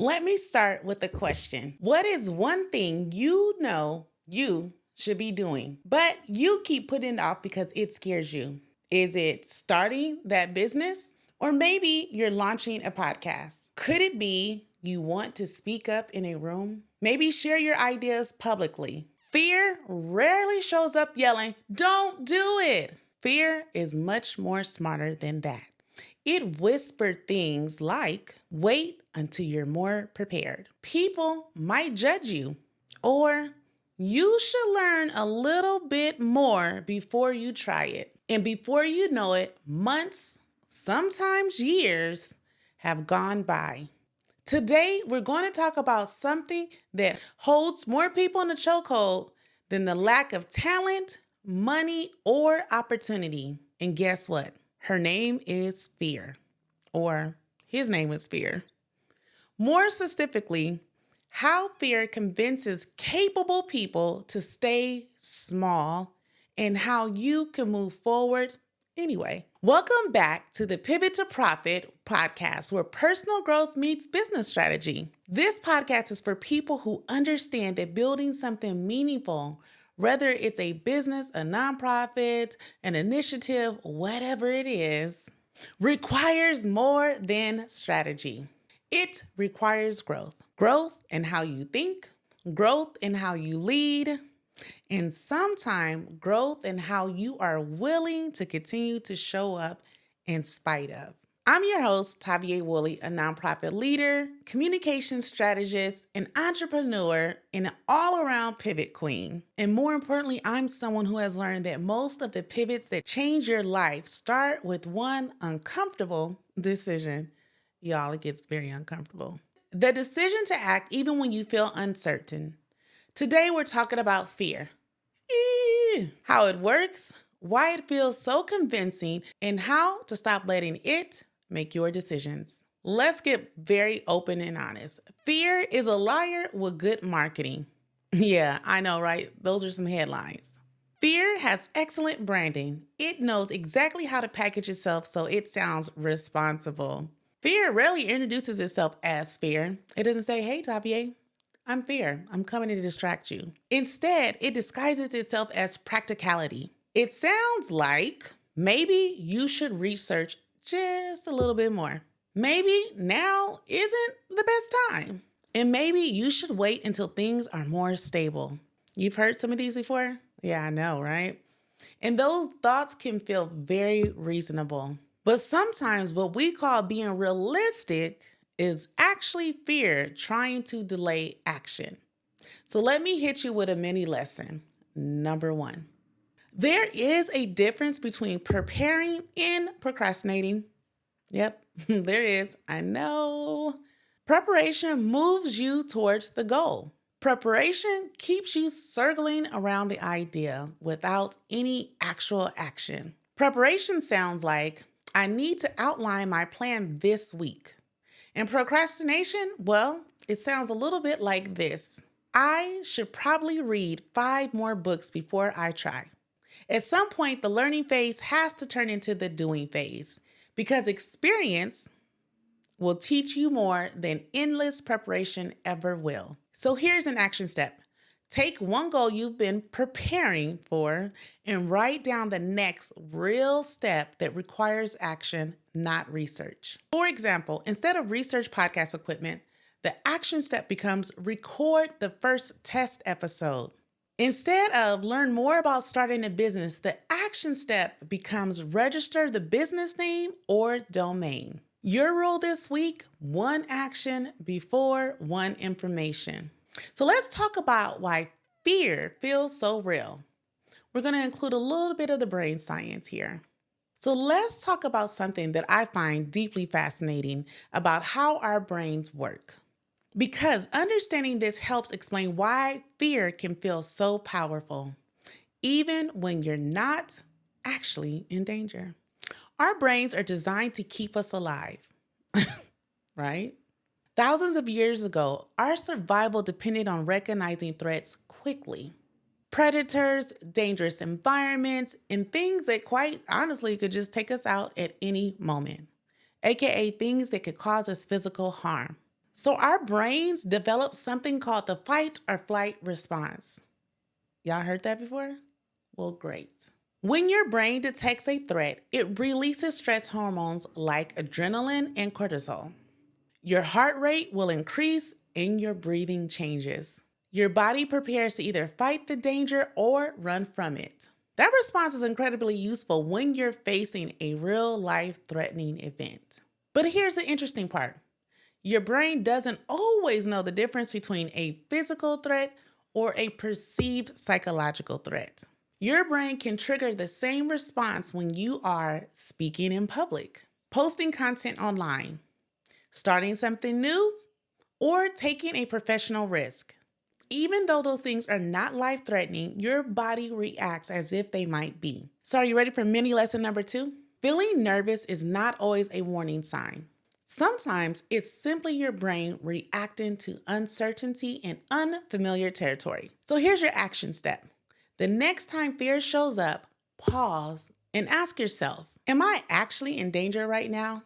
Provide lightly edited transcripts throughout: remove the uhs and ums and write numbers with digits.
Let me start with a question. What is one thing you know you should be doing, but you keep putting it off because it scares you? Is it starting that business? Or maybe you're launching a podcast. Could it be you want to speak up in a room? Maybe share your ideas publicly. Fear rarely shows up yelling, "Don't do it." Fear is much more smarter than that. It whispered things like, "Wait until you're more prepared. People might judge you." Or, "You should learn a little bit more before you try it." And before you know it, months, sometimes years, have gone by. Today, we're going to talk about something that holds more people in the chokehold than the lack of talent, money, or opportunity. And guess what? Her name is fear, or his name is fear. More specifically, how fear convinces capable people to stay small and how you can move forward anyway. Welcome back to the Pivot to Profit podcast, where personal growth meets business strategy. This podcast is for people who understand that building something meaningful, whether it's a business, a nonprofit, an initiative, whatever it is, requires more than strategy. It requires growth. Growth in how you think, growth in how you lead, and sometimes growth in how you are willing to continue to show up in spite of. I'm your host, TaVia Wooley, a nonprofit leader, communication strategist, an entrepreneur, and an all-around pivot queen. And more importantly, I'm someone who has learned that most of the pivots that change your life start with one uncomfortable decision. Y'all, it gets very uncomfortable. The decision to act even when you feel uncertain. Today, we're talking about fear. How it works, why it feels so convincing, and how to stop letting it make your decisions. Let's get very open and honest. Fear is a liar with good marketing. Yeah, I know, right? Those are some headlines. Fear has excellent branding. It knows exactly how to package itself so it sounds responsible. Fear rarely introduces itself as fear. It doesn't say, "Hey, Tavier, I'm fear. I'm coming to distract you." Instead, it disguises itself as practicality. It sounds like, "Maybe you should research just a little bit more. Maybe now isn't the best time. And maybe you should wait until things are more stable." You've heard some of these before? Yeah, I know, right? And those thoughts can feel very reasonable. But sometimes what we call being realistic is actually fear trying to delay action. So let me hit you with a mini lesson. Number one, there is a difference between preparing and procrastinating. Yep, there is. I know. Preparation moves you towards the goal. Preparation keeps you circling around the idea without any actual action. Preparation sounds like, "I need to outline my plan this week." And procrastination, well, it sounds a little bit like this: "I should probably read 5 more books before I try." At some point, the learning phase has to turn into the doing phase because experience will teach you more than endless preparation ever will. So here's an action step. Take one goal you've been preparing for and write down the next real step that requires action, not research. For example, instead of research podcast equipment, the action step becomes record the first test episode. Instead of learn more about starting a business, the action step becomes register the business name or domain. Your rule this week: one action before one information. So let's talk about why fear feels so real. We're going to include a little bit of the brain science here. So let's talk about something that I find deeply fascinating about how our brains work. Because understanding this helps explain why fear can feel so powerful, even when you're not actually in danger. Our brains are designed to keep us alive, right? Thousands of years ago, our survival depended on recognizing threats quickly. Predators, dangerous environments, and things that quite honestly could just take us out at any moment, aka things that could cause us physical harm. So our brains develop something called the fight or flight response. Y'all heard that before? Well, great. When your brain detects a threat, it releases stress hormones like adrenaline and cortisol. Your heart rate will increase and your breathing changes. Your body prepares to either fight the danger or run from it. That response is incredibly useful when you're facing a real life threatening event. But here's the interesting part. Your brain doesn't always know the difference between a physical threat or a perceived psychological threat. Your brain can trigger the same response when you are speaking in public, posting content online, starting something new, or taking a professional risk. Even though those things are not life-threatening, your body reacts as if they might be. So are you ready for mini lesson number 2? Feeling nervous is not always a warning sign. Sometimes it's simply your brain reacting to uncertainty in unfamiliar territory. So here's your action step. The next time fear shows up, pause and ask yourself, am I actually in danger right now?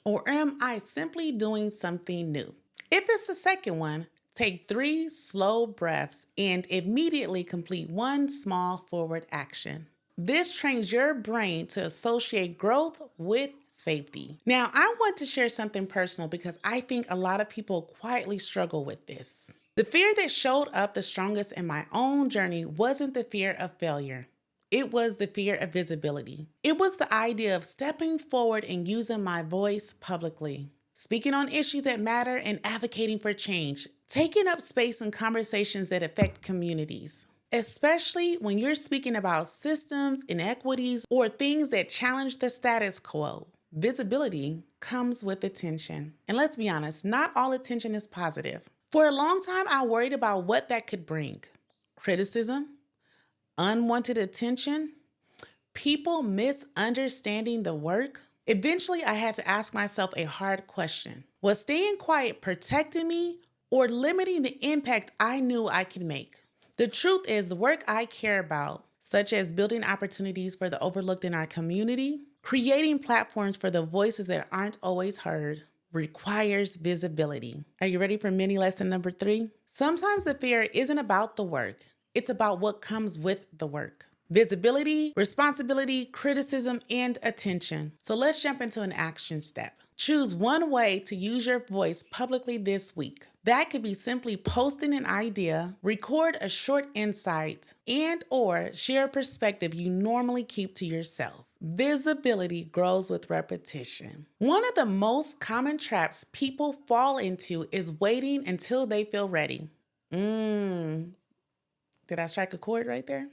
Or am I simply doing something new? If it's the second one, take 3 slow breaths and immediately complete one small forward action. This trains your brain to associate growth with safety. Now, I want to share something personal because I think a lot of people quietly struggle with this. The fear that showed up the strongest in my own journey wasn't the fear of failure. It was the fear of visibility. It was the idea of stepping forward and using my voice publicly, speaking on issues that matter and advocating for change, taking up space in conversations that affect communities, especially when you're speaking about systems, inequities, or things that challenge the status quo. Visibility comes with attention. And let's be honest, not all attention is positive. For a long time, I worried about what that could bring. Criticism, unwanted attention, people misunderstanding the work. Eventually, I had to ask myself a hard question. Was staying quiet protecting me or limiting the impact I knew I could make? The truth is, the work I care about, such as building opportunities for the overlooked in our community, creating platforms for the voices that aren't always heard, requires visibility. Are you ready for mini lesson number 3? Sometimes the fear isn't about the work. It's about what comes with the work. Visibility, responsibility, criticism, and attention. So let's jump into an action step. Choose one way to use your voice publicly this week. That could be simply posting an idea, record a short insight, and/or share a perspective you normally keep to yourself. Visibility grows with repetition. One of the most common traps people fall into is waiting until they feel ready. Did I strike a chord right there?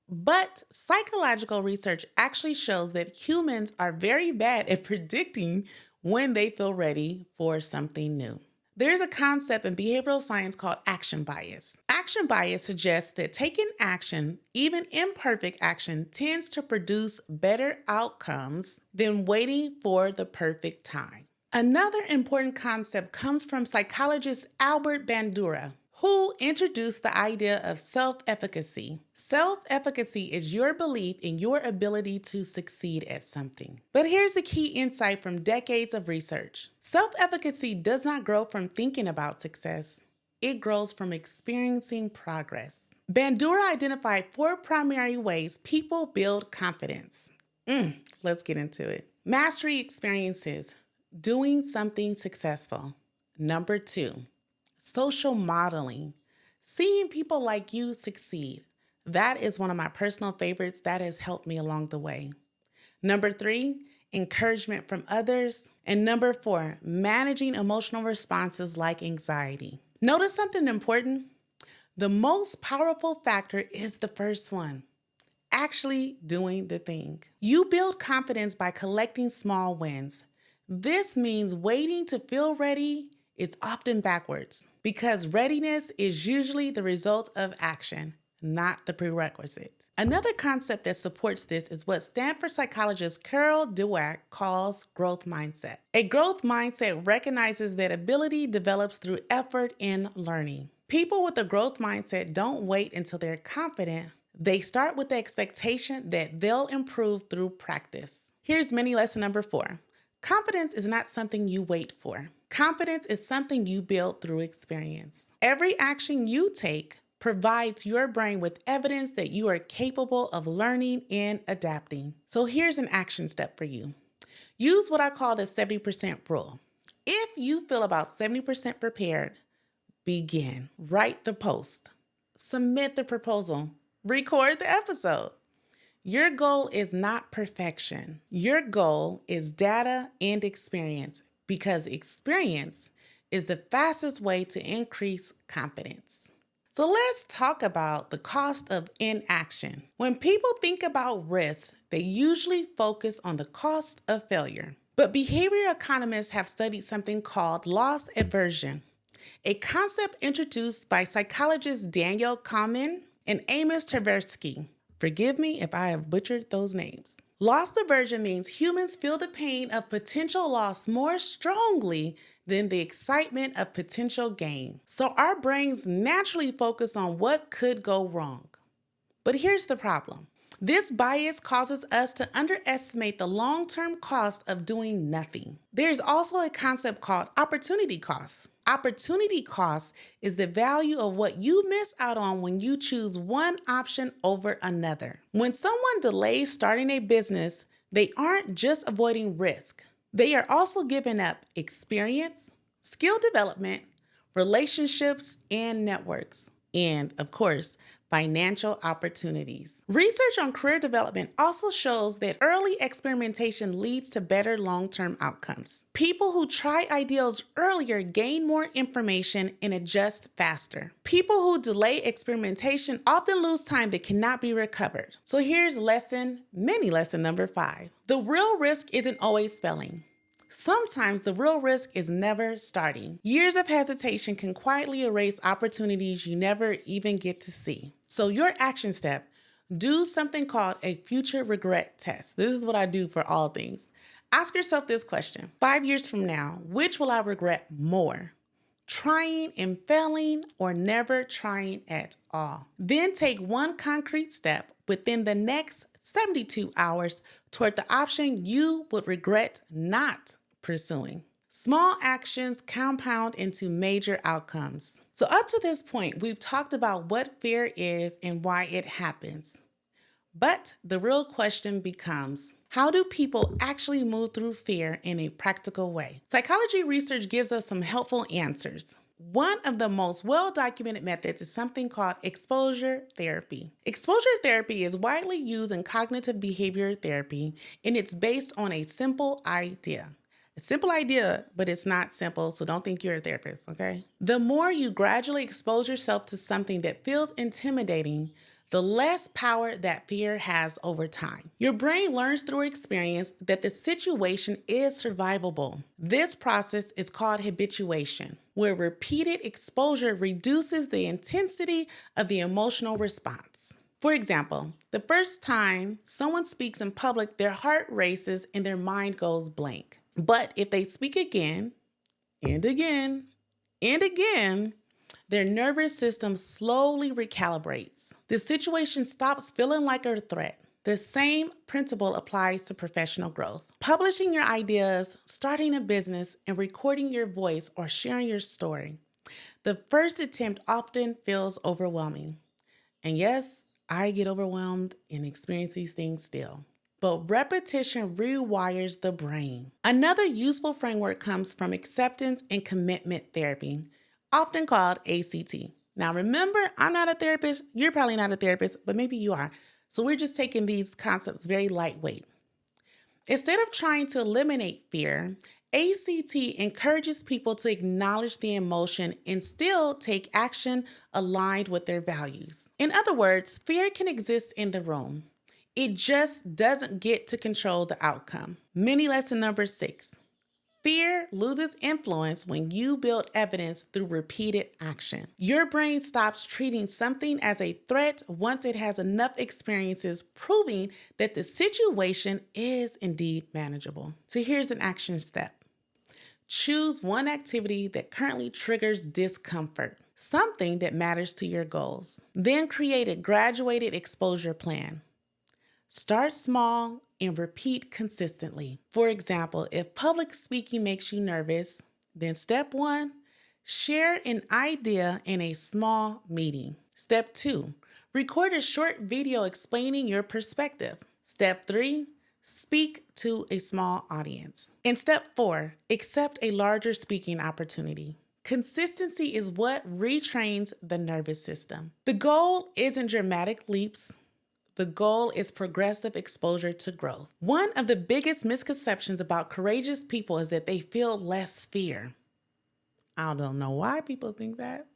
But psychological research actually shows that humans are very bad at predicting when they feel ready for something new. There's a concept in behavioral science called action bias. Action bias suggests that taking action, even imperfect action, tends to produce better outcomes than waiting for the perfect time. Another important concept comes from psychologist Albert Bandura, who introduced the idea of self-efficacy. Self-efficacy is your belief in your ability to succeed at something. But here's the key insight from decades of research. Self-efficacy does not grow from thinking about success. It grows from experiencing progress. Bandura identified 4 primary ways people build confidence. Let's get into it. Mastery experiences, doing something successful. Number 2. Social modeling, seeing people like you succeed. That is one of my personal favorites that has helped me along the way. Number 3, encouragement from others. And number 4, managing emotional responses like anxiety. Notice something important? The most powerful factor is the first one, actually doing the thing. You build confidence by collecting small wins. This means waiting to feel ready is often backwards because readiness is usually the result of action, not the prerequisite. Another concept that supports this is what Stanford psychologist Carol Dweck calls growth mindset. A growth mindset recognizes that ability develops through effort and learning. People with a growth mindset don't wait until they're confident. They start with the expectation that they'll improve through practice. Here's mini lesson number 4. Confidence is not something you wait for. Confidence is something you build through experience. Every action you take provides your brain with evidence that you are capable of learning and adapting. So here's an action step for you. Use what I call the 70% rule. If you feel about 70% prepared, begin. Write the post. Submit the proposal. Record the episode. Your goal is not perfection. Your goal is data and experience, because experience is the fastest way to increase confidence. So let's talk about the cost of inaction. When people think about risk, they usually focus on the cost of failure. But behavioral economists have studied something called loss aversion, a concept introduced by psychologists Daniel Kahneman and Amos Tversky. Forgive me if I have butchered those names. Loss aversion means humans feel the pain of potential loss more strongly than the excitement of potential gain. So our brains naturally focus on what could go wrong. But here's the problem. This bias causes us to underestimate the long-term cost of doing nothing. There's also a concept called opportunity cost. Opportunity cost is the value of what you miss out on when you choose one option over another. When someone delays starting a business, they aren't just avoiding risk. They are also giving up experience, skill development, relationships, and networks, and of course, financial opportunities. Research on career development also shows that early experimentation leads to better long-term outcomes. People who try ideals earlier gain more information and adjust faster. People who delay experimentation often lose time that cannot be recovered. So here's mini lesson number 5. The real risk isn't always failing. Sometimes the real risk is never starting. Years of hesitation can quietly erase opportunities you never even get to see. So your action step, do something called a future regret test. This is what I do for all things. Ask yourself this question: 5 years from now, which will I regret more? Trying and failing, or never trying at all? Then take one concrete step within the next 72 hours toward the option you would regret not pursuing. Small actions compound into major outcomes. So up to this point, we've talked about what fear is and why it happens. But the real question becomes, how do people actually move through fear in a practical way? Psychology research gives us some helpful answers. One of the most well-documented methods is something called exposure therapy. Exposure therapy is widely used in cognitive behavior therapy, and it's based on a simple idea. A simple idea, but it's not simple, so don't think you're a therapist, okay? The more you gradually expose yourself to something that feels intimidating, the less power that fear has over time. Your brain learns through experience that the situation is survivable. This process is called habituation, where repeated exposure reduces the intensity of the emotional response. For example, the first time someone speaks in public, their heart races and their mind goes blank. But if they speak again and again and again, their nervous system slowly recalibrates. The situation stops feeling like a threat. The same principle applies to professional growth. Publishing your ideas, starting a business, and recording your voice or sharing your story. The first attempt often feels overwhelming. And yes, I get overwhelmed and experience these things still. But repetition rewires the brain. Another useful framework comes from acceptance and commitment therapy, often called ACT. Now remember, I'm not a therapist. You're probably not a therapist, but maybe you are. So we're just taking these concepts very lightweight. Instead of trying to eliminate fear, ACT encourages people to acknowledge the emotion and still take action aligned with their values. In other words, fear can exist in the room. It just doesn't get to control the outcome. Mini lesson number 6. Fear loses influence when you build evidence through repeated action. Your brain stops treating something as a threat once it has enough experiences proving that the situation is indeed manageable. So here's an action step. Choose one activity that currently triggers discomfort, something that matters to your goals. Then create a graduated exposure plan. Start small and repeat consistently. For example, if public speaking makes you nervous, Then step 1, share an idea in a small meeting. Step 2, record a short video explaining your perspective. Step 3, speak to a small audience. And step 4, accept a larger speaking opportunity. Consistency is what retrains the nervous system. The goal isn't dramatic leaps. The goal is progressive exposure to growth. One of the biggest misconceptions about courageous people is that they feel less fear. I don't know why people think that.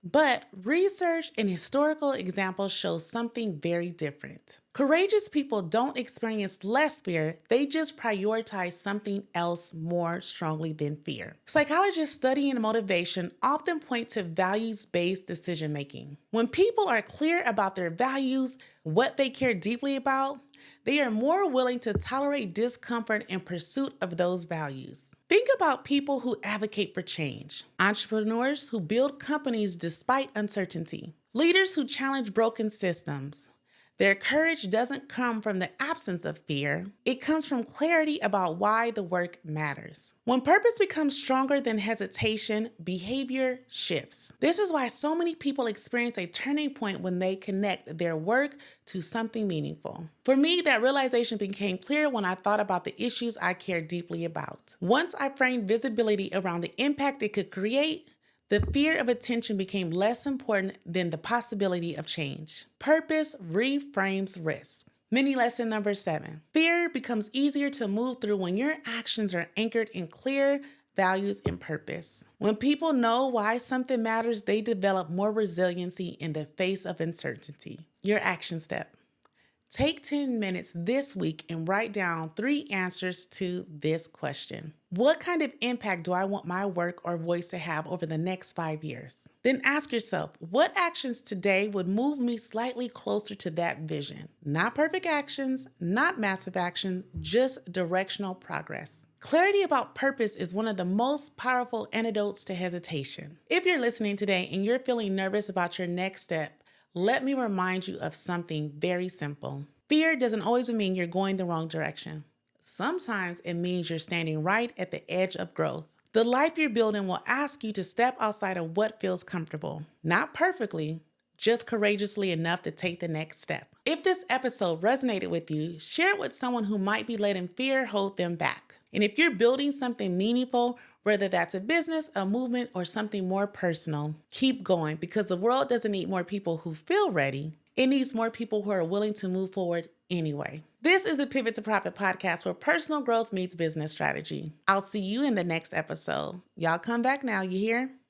But research and historical examples show something very different. Courageous people don't experience less fear, they just prioritize something else more strongly than fear. Psychologists studying motivation often point to values-based decision making. When people are clear about their values, what they care deeply about, they are more willing to tolerate discomfort in pursuit of those values. Think about people who advocate for change, entrepreneurs who build companies despite uncertainty, leaders who challenge broken systems. Their courage doesn't come from the absence of fear. It comes from clarity about why the work matters. When purpose becomes stronger than hesitation, behavior shifts. This is why so many people experience a turning point when they connect their work to something meaningful. For me, that realization became clear when I thought about the issues I care deeply about. Once I framed visibility around the impact it could create, the fear of attention became less important than the possibility of change. Purpose reframes risk. Mini lesson number 7. Fear becomes easier to move through when your actions are anchored in clear values and purpose. When people know why something matters, they develop more resiliency in the face of uncertainty. Your action step. Take 10 minutes this week and write down 3 answers to this question. What kind of impact do I want my work or voice to have over the next 5 years? Then ask yourself, what actions today would move me slightly closer to that vision? Not perfect actions, not massive action, just directional progress. Clarity about purpose is one of the most powerful antidotes to hesitation. If you're listening today and you're feeling nervous about your next step, let me remind you of something very simple. Fear doesn't always mean you're going the wrong direction. Sometimes it means you're standing right at the edge of growth. The life you're building will ask you to step outside of what feels comfortable. Not perfectly, just courageously enough to take the next step. If this episode resonated with you, share it with someone who might be letting fear hold them back. And if you're building something meaningful, whether that's a business, a movement, or something more personal, keep going because the world doesn't need more people who feel ready. It needs more people who are willing to move forward anyway. This is the Pivot to Profit podcast where personal growth meets business strategy. I'll see you in the next episode. Y'all come back now, you hear?